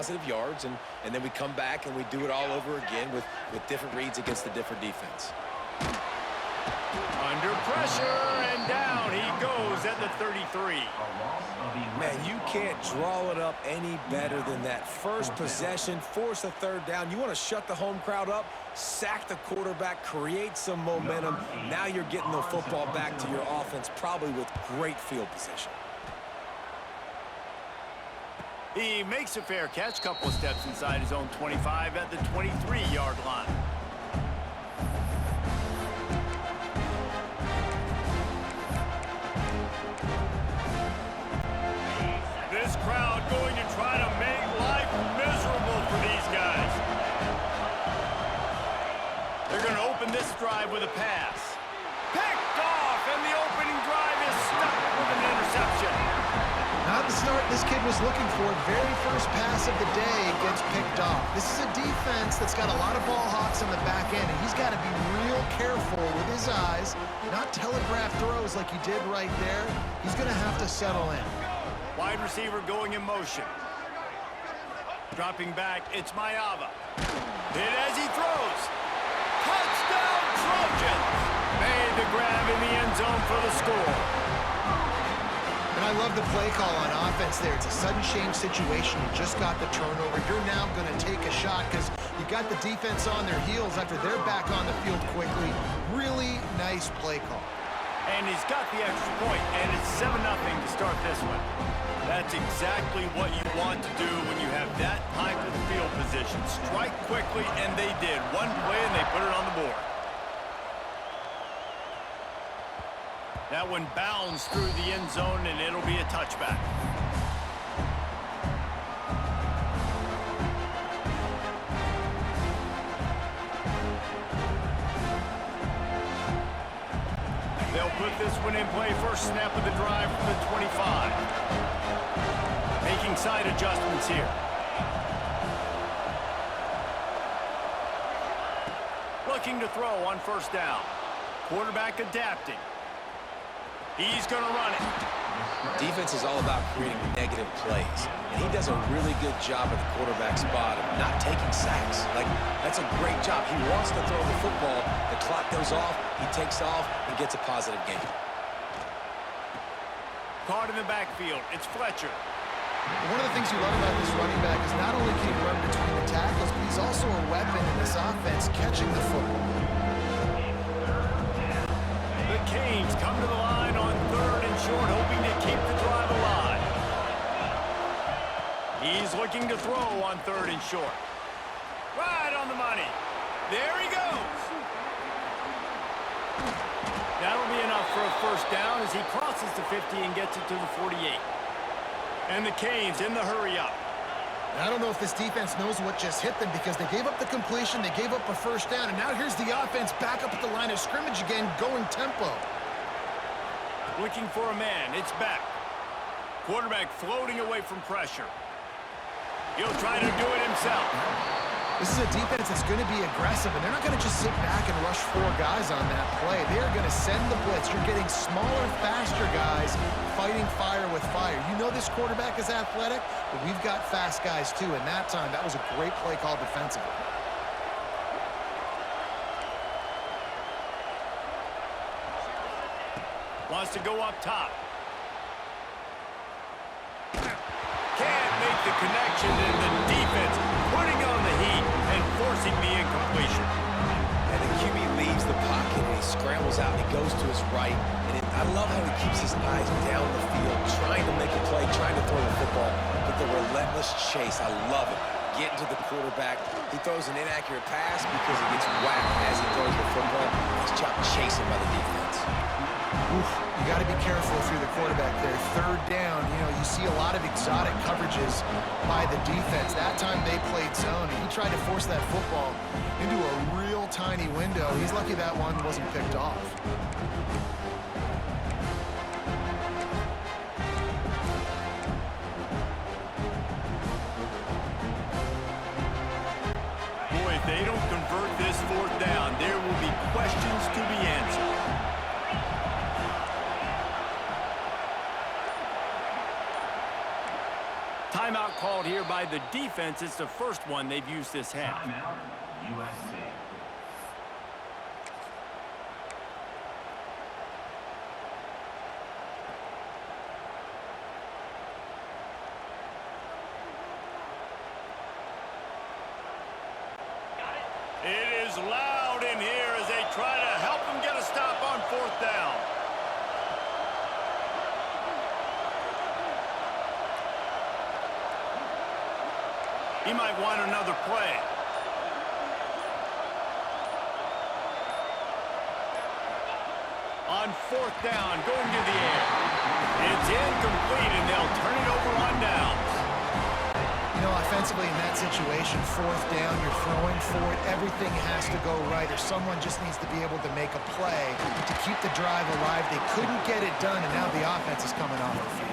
positive yards, and then we come back and we do it all over again with different reads against the different defense. Under pressure, and down he goes at the 33. Man, you can't draw it up any better than that. First possession, force a third down. You want to shut the home crowd up, sack the quarterback, create some momentum. Now you're getting the football back to your offense, probably with great field position. He makes a fair catch, couple of steps inside his own 25 at the 23-yard line. This crowd going to try to make life miserable for these guys. They're going to open this drive with a pass. Picked off, and the opening drive is stuck with an interception. Not the start this kid was looking for. Very first pass of the day gets picked off. This is a defense that's got a lot of ball hawks on the back end, and he's got to be real careful with his eyes, not telegraph throws like he did right there. He's going to have to settle in. Wide receiver going in motion. Dropping back, it's Mayava. Hit as he throws. Touchdown Trojans! Made the grab in the end zone for the score. And I love the play call on offense there. It's a sudden change situation. You just got the turnover. You're now going to take a shot because you got the defense on their heels after they're back on the field quickly. Really nice play call. And he's got the extra point, and it's 7-0 to start this one. That's exactly what you want to do when you have that type of field position. Strike quickly, and they did. One play, and they put it on the board. That one bounds through the end zone, and it'll be a touchback. They'll put this one in play. First snap of the drive from the 25. Making side adjustments here. Looking to throw on first down. Quarterback adapting. He's going to run it. Defense is all about creating negative plays, and he does a really good job at the quarterback spot of not taking sacks. Like, that's a great job. He wants to throw the football. The clock goes off. He takes off and gets a positive gain. Caught in the backfield. It's Fletcher. One of the things you love about this running back is not only can he run between the tackles, but he's also a weapon in this offense catching the football. The Canes come to the line on 3rd and short, hoping to keep the drive alive. He's looking to throw on 3rd and short. Right on the money. There he goes. That'll be enough for a first down as he crosses the 50 and gets it to the 48. And the Canes in the hurry-up. I don't know if this defense knows what just hit them because they gave up the completion, they gave up a first down, and now here's the offense back up at the line of scrimmage again, going tempo. Looking for a man. It's back. Quarterback floating away from pressure. He'll try to do it himself. This is a defense that's going to be aggressive, and they're not going to just sit back and rush 4 guys on that play. They are going to send the blitz. You're getting smaller, faster guys fighting fire with fire. You know this quarterback is athletic, but we've got fast guys too, and that time, that was a great play call defensively. Wants to go up top. Can't make the connection, and the defense putting on the heat and forcing the incompletion. And the QB leaves the pocket, and he scrambles out, and he goes to his right. And I love how he keeps his eyes down the field, trying to make a play, trying to throw the football, but the relentless chase, I love it. Getting to the quarterback. He throws an inaccurate pass because he gets whacked as he throws the football. He's chasing by the defense. Oof, you got to be careful if you're the quarterback there. 3rd down, you see a lot of exotic coverages by the defense. That time they played zone, and he tried to force that football into a real tiny window. He's lucky that one wasn't picked off. Boy, if they don't convert this 4th down, there will be questions to be answered. timeout called here by the defense. It's the first one they've used this half. Timeout, USC. It is loud in here as they try to help him get a stop on fourth down. He might want another play. On fourth down, going to the air. It's incomplete, and they'll turn it over on downs. You know, offensively in that situation, fourth down, you're throwing for it. Everything has to go right, or someone just needs to be able to make a play to keep the drive alive. They couldn't get it done, and now the offense is coming off the field.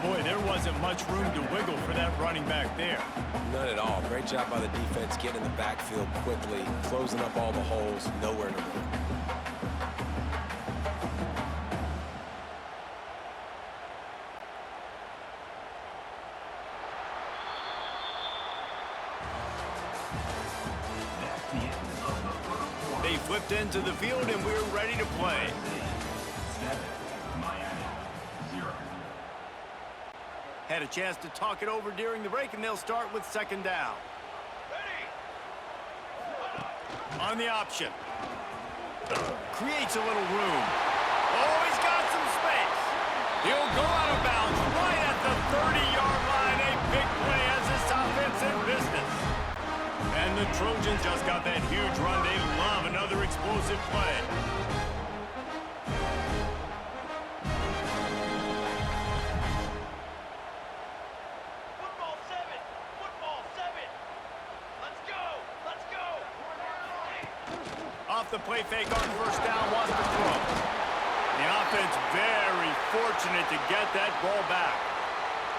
Boy, there wasn't much room to wiggle for that running back there. None at all. Great job by the defense getting in the backfield quickly, closing up all the holes, nowhere to run. They flipped into the field, and we're ready to play. 7, Miami, 0. Had a chance to talk it over during the break, and they'll start with second down. On the option. Creates a little room. Oh, he's got some space. He'll go out of bounds right at the 30-yard line. A big play as this offense in business. And the Trojans just got that huge run. They love another explosive play. Football 7. Let's go. Off the play fake on first down, wants to throw. The offense very fortunate to get that ball back.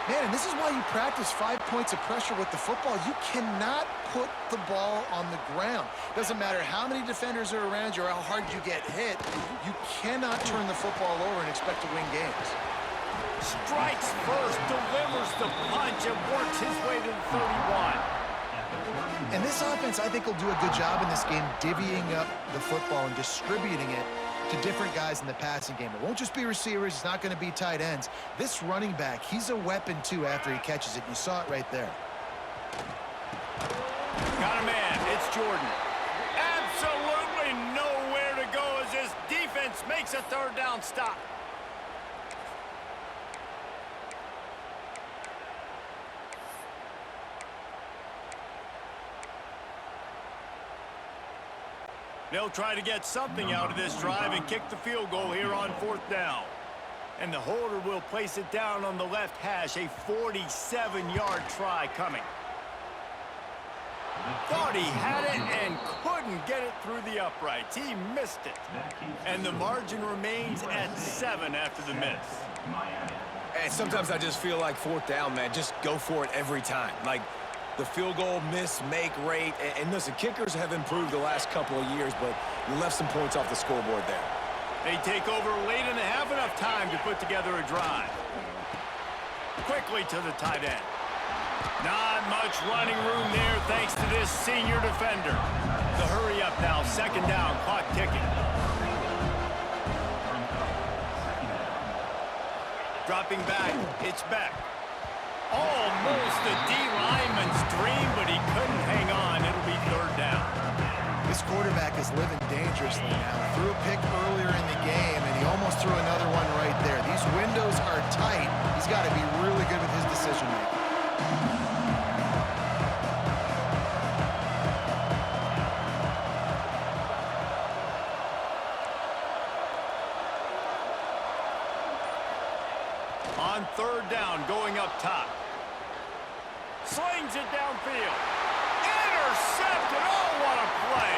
Man, and this is why you practice 5 points of pressure with the football. You cannot put the ball on the ground. Doesn't matter how many defenders are around you or how hard you get hit. You cannot turn the football over and expect to win games. Strikes first, delivers the punch, and works his way to the 31. And this offense, I think, will do a good job in this game divvying up the football and distributing it to different guys in the passing game. It won't just be receivers. It's not going to be tight ends. This running back, he's a weapon, too, after he catches it. You saw it right there. Got a man. It's Jordan. Absolutely nowhere to go as this defense makes a third down stop. They'll try to get something out of this drive and kick the field goal here on fourth down. And the holder will place it down on the left hash, a 47-yard try coming. Thought he had it and couldn't get it through the uprights. He missed it. And the margin remains at 7 after the miss. And sometimes I just feel like fourth down, man, just go for it every time. Like, the field goal miss-make rate. And listen, kickers have improved the last couple of years, but you left some points off the scoreboard there. They take over late and have enough time to put together a drive. Quickly to the tight end. Not much running room there thanks to this senior defender. The hurry up now, second down, clock ticking. Dropping back, it's Beck. Almost a D lineman's dream, but he couldn't hang on. It'll be third down. This quarterback is living dangerously now. Threw a pick earlier in the game, and he almost threw another one right there. These windows are tight. He's got to be really good with his decision-making. On third down, going up top. Slings it downfield. Intercepted. Oh, what a play.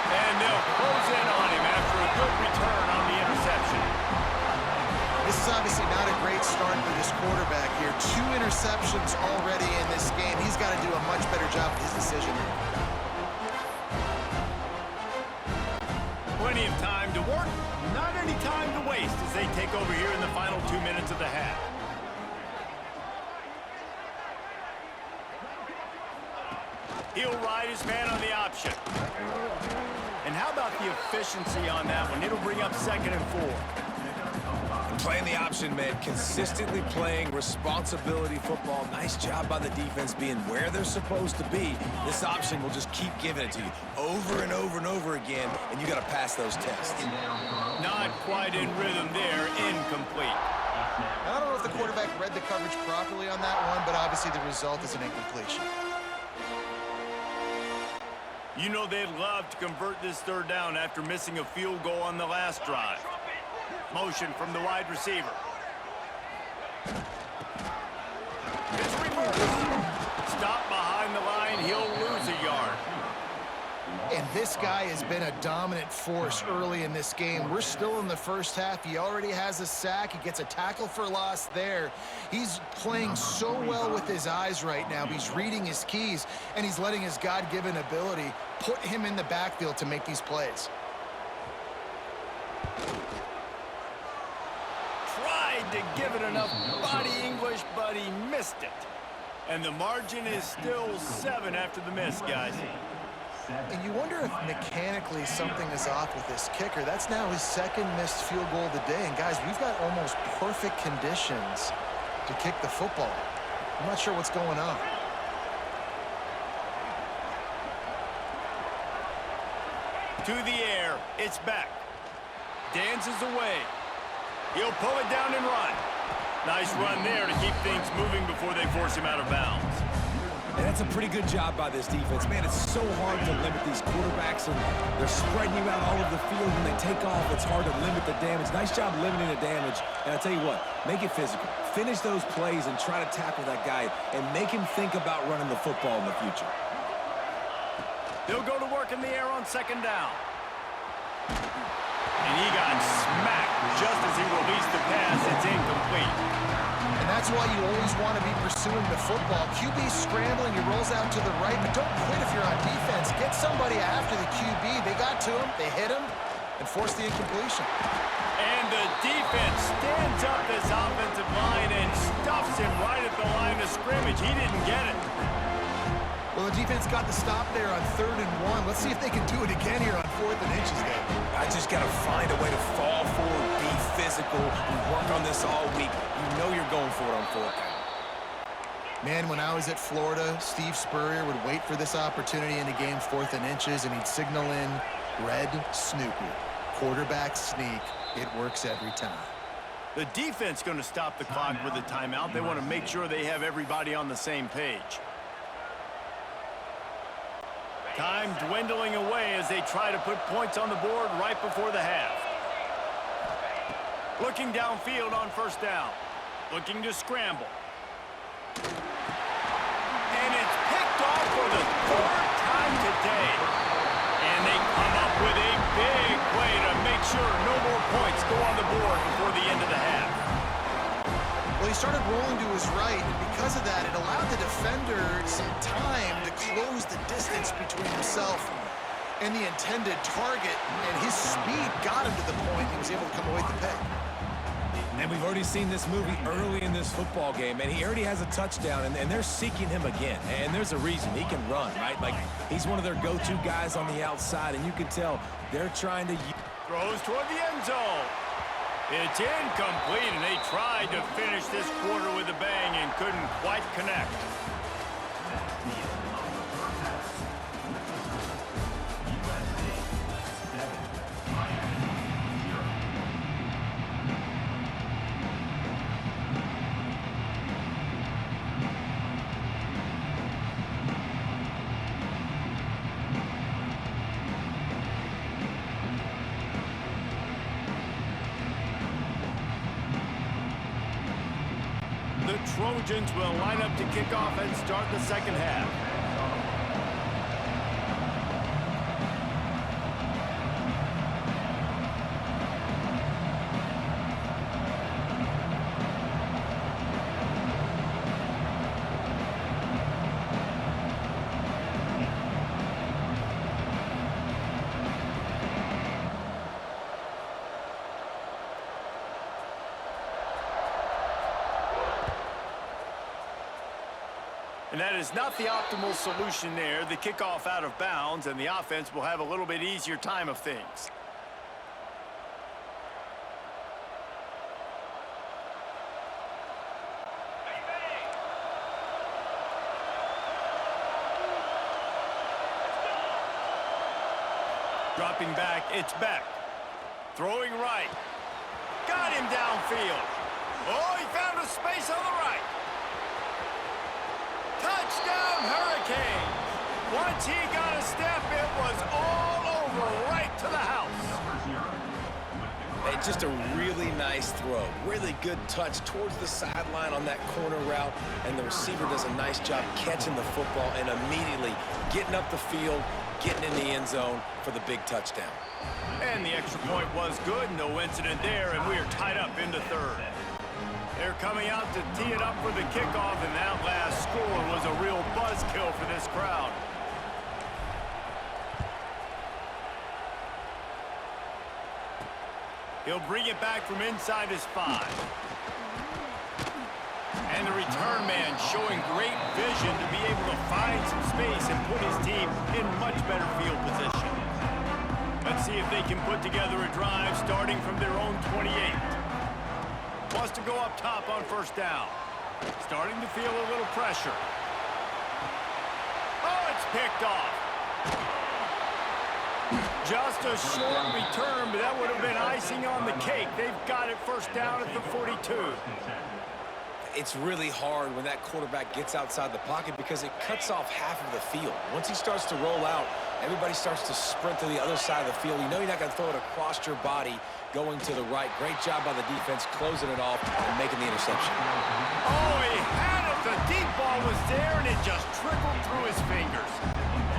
And they'll close in on him after a good return on the interception. This is obviously not a great start for this quarterback here. 2 interceptions already in this game. He's got to do a much better job with his decision-making. Plenty of time to work. Not any time to waste as they take over here in the final 2 minutes of the half. He'll ride his man on the option. And how about the efficiency on that one? It'll bring up 2nd and 4. Playing the option, man, consistently playing responsibility football. Nice job by the defense being where they're supposed to be. This option will just keep giving it to you over and over and over again, and you got to pass those tests. Not quite in rhythm there, incomplete. I don't know if the quarterback read the coverage properly on that one, but obviously the result is an incompletion. You know they'd love to convert this 3rd down after missing a field goal on the last drive. Motion from the wide receiver. It's reversed. Stop behind the line. He'll lose a yard. And this guy has been a dominant force early in this game. We're still in the first half. He already has a sack. He gets a tackle for loss there. He's playing so well with his eyes right now. He's reading his keys, and he's letting his God-given ability put him in the backfield to make these plays. Tried to give it enough body English, but he missed it. And the margin is still 7 after the miss, guys. And you wonder if mechanically something is off with this kicker. That's now his 2nd missed field goal of the day. And guys, we've got almost perfect conditions to kick the football. I'm not sure what's going on. To the air, it's back. Dances away. He'll pull it down and run. Nice run there to keep things moving before they force him out of bounds. And that's a pretty good job by this defense. Man, it's so hard to limit these quarterbacks, and they're spreading you out all over the field. When they take off, it's hard to limit the damage. Nice job limiting the damage. And I tell you what, make it physical. Finish those plays and try to tackle that guy and make him think about running the football in the future. They'll go to work in the air on 2nd down. And he got smacked just as he released the pass. It's incomplete. And that's why you always want to be pursuing the football. QB scrambling, he rolls out to the right, but don't quit if you're on defense. Get somebody after the QB. They got to him, they hit him, and forced the incompletion. And the defense stands up this offensive line and stuffs him right at the line of scrimmage. He didn't get it. Well, the defense got the stop there on 3rd and 1. Let's see if they can do it again here on 4th and inches there. I just got to find a way to fall forward, be physical. We work on this all week. You know you're going for it on 4th down. Man, when I was at Florida, Steve Spurrier would wait for this opportunity in the game, 4th and inches, and he'd signal in red Snoopy. Quarterback sneak. It works every time. The defense going to stop the clock with a timeout. They want to make sure they have everybody on the same page. Time dwindling away as they try to put points on the board right before the half. Looking downfield on 1st down. Looking to scramble. And it's picked off for the 3rd time today. And they come up with a big play to make sure no more points go on the board before the end of the half. Well, he started rolling to his right, and because of that, it allowed the defender some time to close the distance between himself and the intended target, and his speed got him to the point he was able to come away with the pick. And we've already seen this movie early in this football game, and he already has a touchdown, and they're seeking him again. And there's a reason. He can run, right? Like, he's one of their go-to guys on the outside, and you can tell they're trying to... Throws toward the end zone. It's incomplete, and they tried to finish this quarter with a bang and couldn't quite connect. The Trojans will line up to kick off and start the 2nd half. And that is not the optimal solution there. The kickoff out of bounds, and the offense will have a little bit easier time of things. Dropping back, it's Beck. Throwing right. Got him downfield. Oh, he found a space on the right. Touchdown, Hurricanes. Once he got a step, it was all over, right to the house. Hey, just a really nice throw. Really good touch towards the sideline on that corner route, and the receiver does a nice job catching the football and immediately getting up the field, getting in the end zone for the big touchdown. And the extra point was good, no incident there, and we are tied up into third. They're coming out to tee it up for the kickoff, and that last score was a real buzzkill for this crowd. He'll bring it back from inside his 5. And the return man showing great vision to be able to find some space and put his team in much better field position. Let's see if they can put together a drive starting from their own 28. Wants to go up top on first down. Starting to feel a little pressure. Oh, it's picked off. Just a short return, but that would have been icing on the cake. They've got it first down at the 42. It's really hard when that quarterback gets outside the pocket because it cuts off half of the field. Once he starts to roll out, everybody starts to sprint to the other side of the field. You know you're not going to throw it across your body going to the right. Great job by the defense closing it off and making the interception. Oh, he had it. The deep ball was there, and it just trickled through his fingers.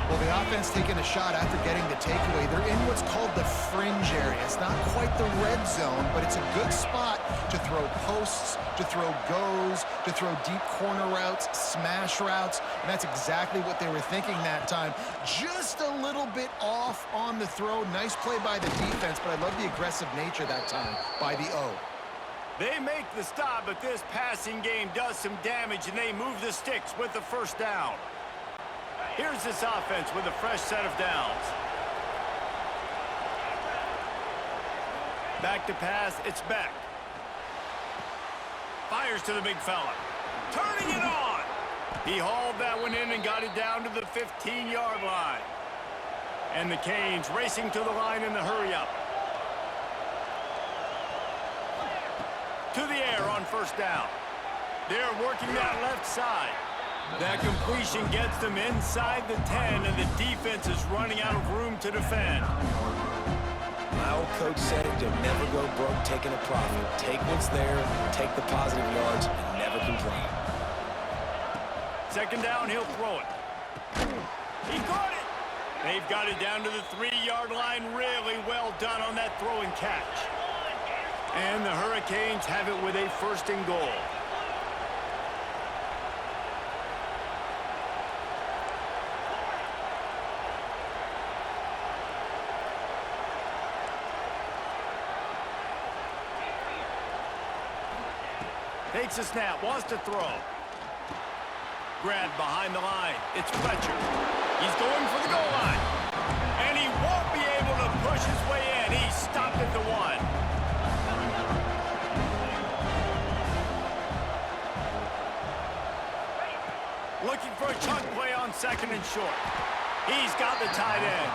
Well, the offense taking a shot after getting the takeaway. They're in what's called the fringe area. It's not quite the red zone, but it's a good spot to throw posts, to throw goes, to throw deep corner routes, smash routes, and that's exactly what they were thinking that time. Just a little bit off on the throw. Nice play by the defense, but I love the aggressive nature that time by the O. They make the stop, but this passing game does some damage, and they move the sticks with the first down. Here's this offense with a fresh set of downs. Back to pass, it's Beck. Fires to the big fella. Turning it on! He hauled that one in and got it down to the 15-yard line. And the Canes racing to the line in the hurry-up. To the air on first down. They're working that left side. That completion gets them inside the 10, and the defense is running out of room to defend. My old coach said it, you'll never go broke taking a profit. Take what's there, take the positive yards, and never complain. Second down, he'll throw it. He caught it! They've got it down to the 3-yard line. Really well done on that throw and catch. And the Hurricanes have it with a first and goal. Takes a snap, wants to throw. Grabbed behind the line. It's Fletcher. He's going for the goal line. And he won't be able to push his way in. He's stopped at the 1. Looking for a chunk play on second and short. He's got the tight end.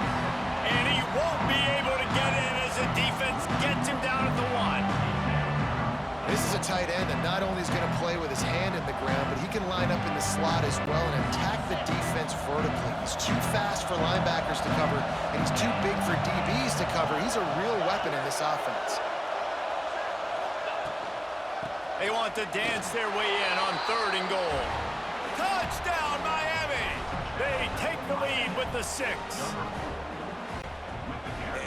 And he won't be able to get in as the defense gets him down at the 1. This is a tight end that not only is going to play with his hand in the ground, but he can line up in the slot as well and attack the defense vertically. He's too fast for linebackers to cover, and he's too big for DBs to cover. He's a real weapon in this offense. They want to dance their way in on third and goal. Touchdown, Miami! They take the lead with the 6.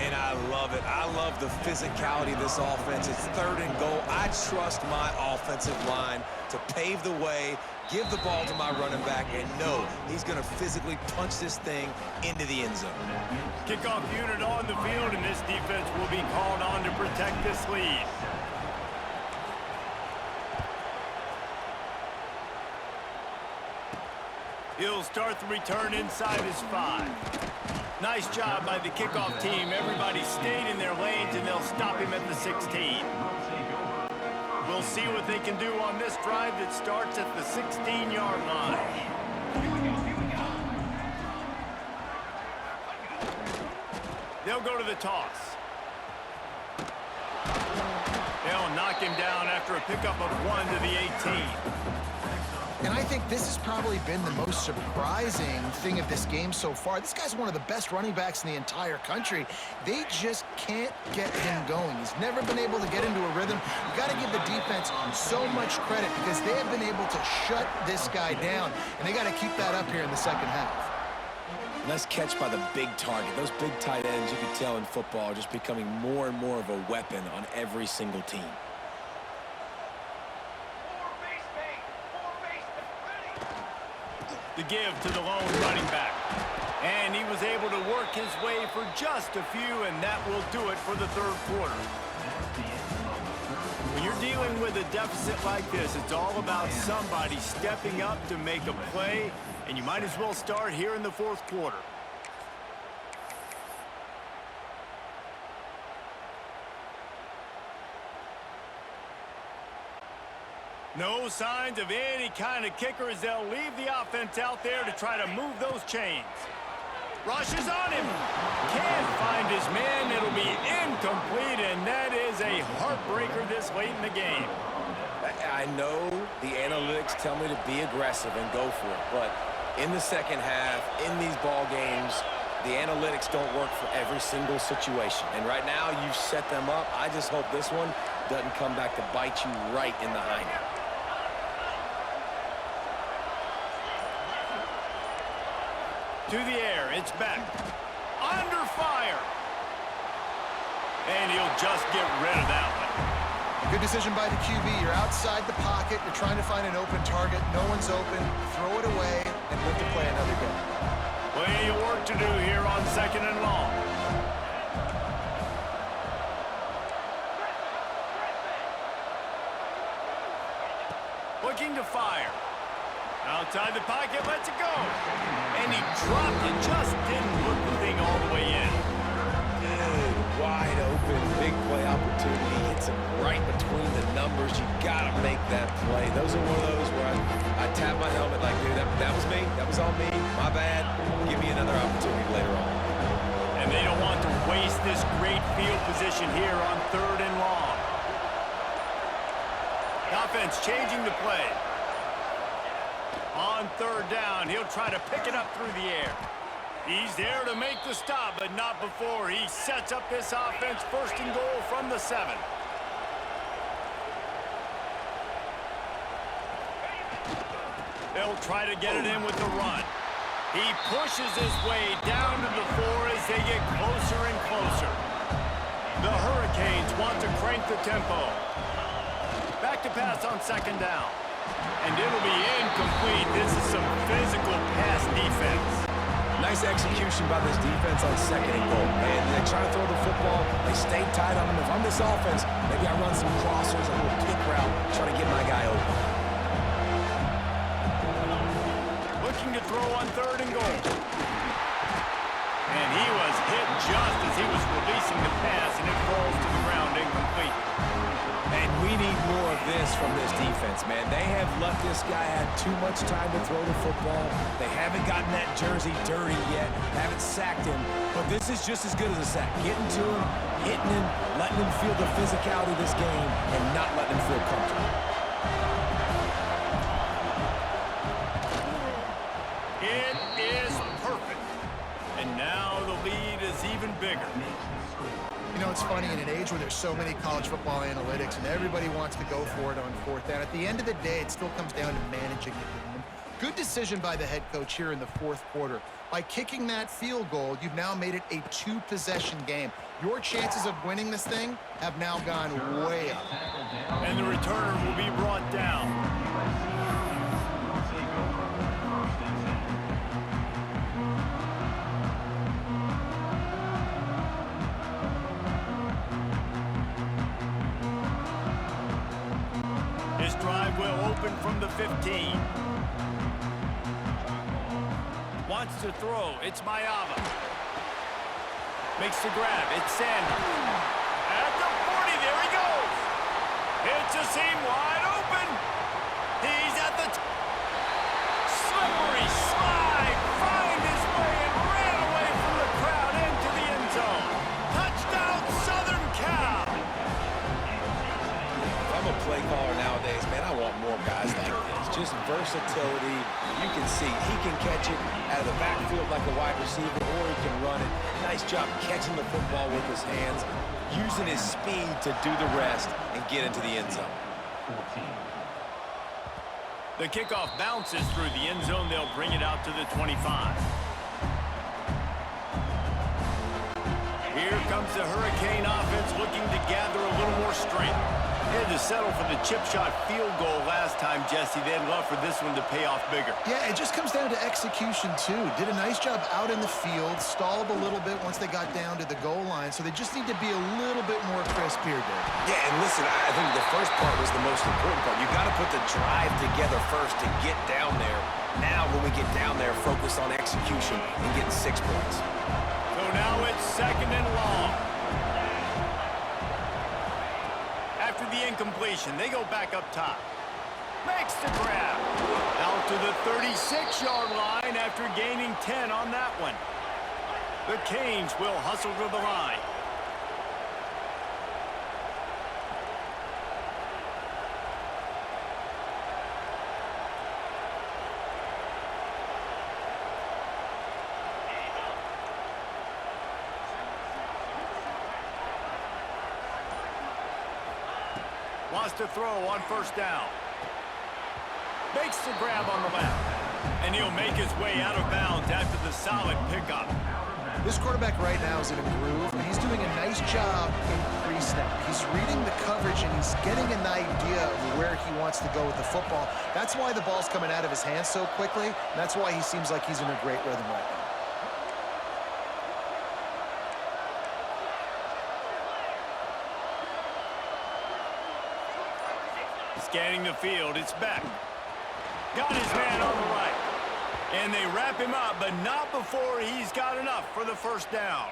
And I love it. I love the physicality of this offense. It's third and goal. I trust my offensive line to pave the way, give the ball to my running back, and know he's going to physically punch this thing into the end zone. Kickoff unit on the field, and this defense will be called on to protect this lead. He'll start the return inside his 5. Nice job by the kickoff team. Everybody stayed in their lanes, and they'll stop him at the 16. We'll see what they can do on this drive that starts at the 16-yard line. They'll go to the toss. They'll knock him down after a pickup of 1 to the 18. And I think this has probably been the most surprising thing of this game so far. This guy's one of the best running backs in the entire country. They just can't get him going. He's never been able to get into a rhythm. You got to give the defense so much credit because they have been able to shut this guy down, and they got to keep that up here in the second half. Nice catch by the big target. Those big tight ends, you can tell in football, are just becoming more and more of a weapon on every single team. The give to the lone running back. And he was able to work his way for just a few, and that will do it for the third quarter. When you're dealing with a deficit like this, it's all about somebody stepping up to make a play, and you might as well start here in the fourth quarter. No signs of any kind of kicker as they'll leave the offense out there to try to move those chains. Rushes on him. Can't find his man. It'll be incomplete, and that is a heartbreaker this late in the game. I know the analytics tell me to be aggressive and go for it, but in the second half, in these ball games, the analytics don't work for every single situation. And right now, you've set them up. I just hope this one doesn't come back to bite you right in the hind end. To the air, it's back. Under fire. And he'll just get rid of that one. Good decision by the QB. You're outside the pocket. You're trying to find an open target. No one's open. Throw it away and live to play another game. Plenty of work to do here on 2nd and long. Looking to fire. Outside the pocket, lets it go. And he dropped it, just didn't put the thing all the way in. Good, wide open, big play opportunity. Hits him right between the numbers. You gotta make that play. Those are one of those where I tap my helmet like, dude, that was me. That was all me. My bad. Give me another opportunity later on. And they don't want to waste this great field position here on 3rd and long. Offense changing the play. On 3rd down, he'll try to pick it up through the air. He's there to make the stop, but not before he sets up this offense 1st and goal from the 7. They'll try to get it in with the run. He pushes his way down to the 4 as they get closer and closer. The Hurricanes want to crank the tempo. Back to pass on 2nd down. And it'll be incomplete. This is some physical pass defense. Nice execution by this defense on 2nd and goal. And they try to throw the football. They stay tight on them. If I'm this offense, maybe I run some crossers, a little kick route, try to get my guy open. Looking to throw on 3rd and goal. And he was hit just as he was releasing the pass, and it falls to the ground incomplete. And we need more of this from this defense, man. They have let this guy have too much time to throw the football. They haven't gotten that jersey dirty yet, haven't sacked him. But this is just as good as a sack. Getting to him, hitting him, letting him feel the physicality of this game, and not letting him feel comfortable. It is perfect. And now the lead is even bigger. You know, it's funny, in an age where there's so many college football analytics and everybody wants to go for it on 4th down, at the end of the day, it still comes down to managing the game. Good decision by the head coach here in the 4th quarter. By kicking that field goal, you've now made it a 2-possession game. Your chances of winning this thing have now gone way up. And the returner will be brought down. Drive will open from the 15. wants to throw. It's Mayava. Makes the grab. It's Sanders. At the 40, there he goes. It's a seam wide open. He's at the slippery slide. Find his way and ran away from the crowd into the end zone. Touchdown, Southern Cal. If I'm a play caller nowadays, man, I want more guys like this. Just versatility. You can see he can catch it out of the backfield like a wide receiver, or he can run it. Nice job catching the football with his hands, using his speed to do the rest and get into the end zone. 14. The kickoff bounces through the end zone. They'll bring it out to the 25. Here comes the Hurricane offense looking to gather a little more strength. They had to settle for the chip shot field goal last time, Jesse. They'd love for this one to pay off bigger. Yeah, it just comes down to execution, too. Did a nice job out in the field, stalled a little bit once they got down to the goal line, so they just need to be a little bit more crisp here, Dave. Yeah, and listen, I think the first part was the most important part. You got to put the drive together first to get down there. Now, when we get down there, focus on execution and getting 6 points. So now it's 2nd and long. After the incompletion, they go back up top. Makes the grab. Out to the 36-yard line after gaining 10 on that one. The Canes will hustle to the line. Wants to throw on 1st down. Makes the grab on the left. And he'll make his way out of bounds after the solid pickup. This quarterback right now is in a groove, and he's doing a nice job in pre-snap. He's reading the coverage, and he's getting an idea of where he wants to go with the football. That's why the ball's coming out of his hands so quickly, and that's why he seems like he's in a great rhythm right now. Scanning the field, it's Beck. Got his man on the right. And they wrap him up, but not before he's got enough for the 1st down.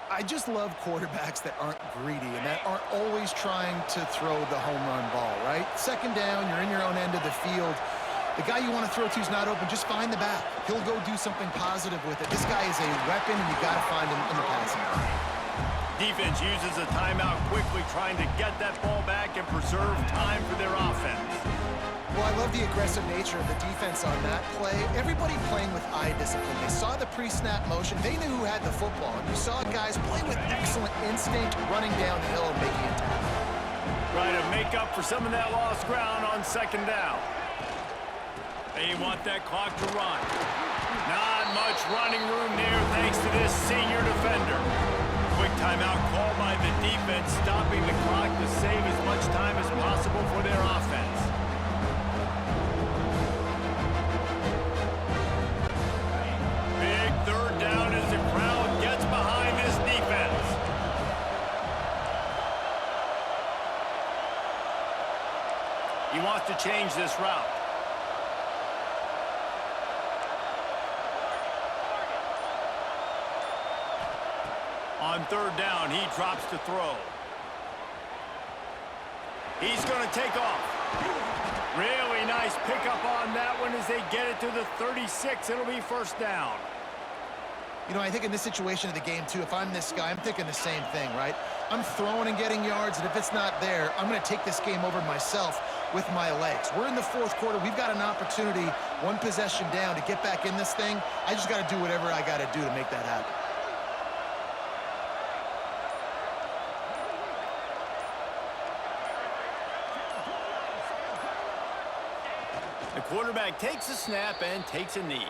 I just love quarterbacks that aren't greedy and that aren't always trying to throw the home run ball, right? 2nd down, you're in your own end of the field. The guy you want to throw to is not open. Just find the back. He'll go do something positive with it. This guy is a weapon, and you got to find him in the passing game. Defense uses a timeout quickly, trying to get that ball back and preserve time for their offense. Well, I love the aggressive nature of the defense on that play. Everybody playing with eye discipline. They saw the pre-snap motion. They knew who had the football. And you saw guys play with excellent instinct, running down the hill and making a tackle. Try to make up for some of that lost ground on 2nd down. They want that clock to run. Not much running room there thanks to this senior defender. Quick timeout called by the defense, stopping the clock to save as much time as possible for their offense. Big 3rd down as the crowd gets behind this defense. He wants to change this route. On 3rd down, he drops to throw. He's going to take off. Really nice pickup on that one as they get it to the 36. It'll be 1st down. You know, I think in this situation of the game, too, if I'm this guy, I'm thinking the same thing, right? I'm throwing and getting yards, and if it's not there, I'm going to take this game over myself with my legs. We're in the 4th quarter. We've got an opportunity, 1 possession down, to get back in this thing. I just got to do whatever I got to do to make that happen. The quarterback takes a snap and takes a knee.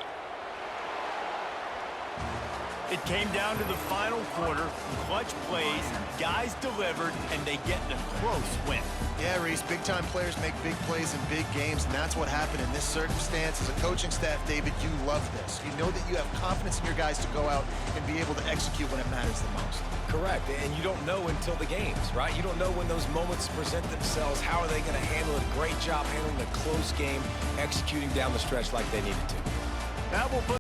It came down to the final quarter. Clutch plays, guys delivered, and they get a close win. Yeah, Reese, big-time players make big plays in big games, and that's what happened in this circumstance. As a coaching staff, David, you love this. You know that you have confidence in your guys to go out and be able to execute when it matters the most. Correct, and you don't know until the games, right? You don't know when those moments present themselves. How are they going to handle it? Great job handling a close game, executing down the stretch like they needed to. That will put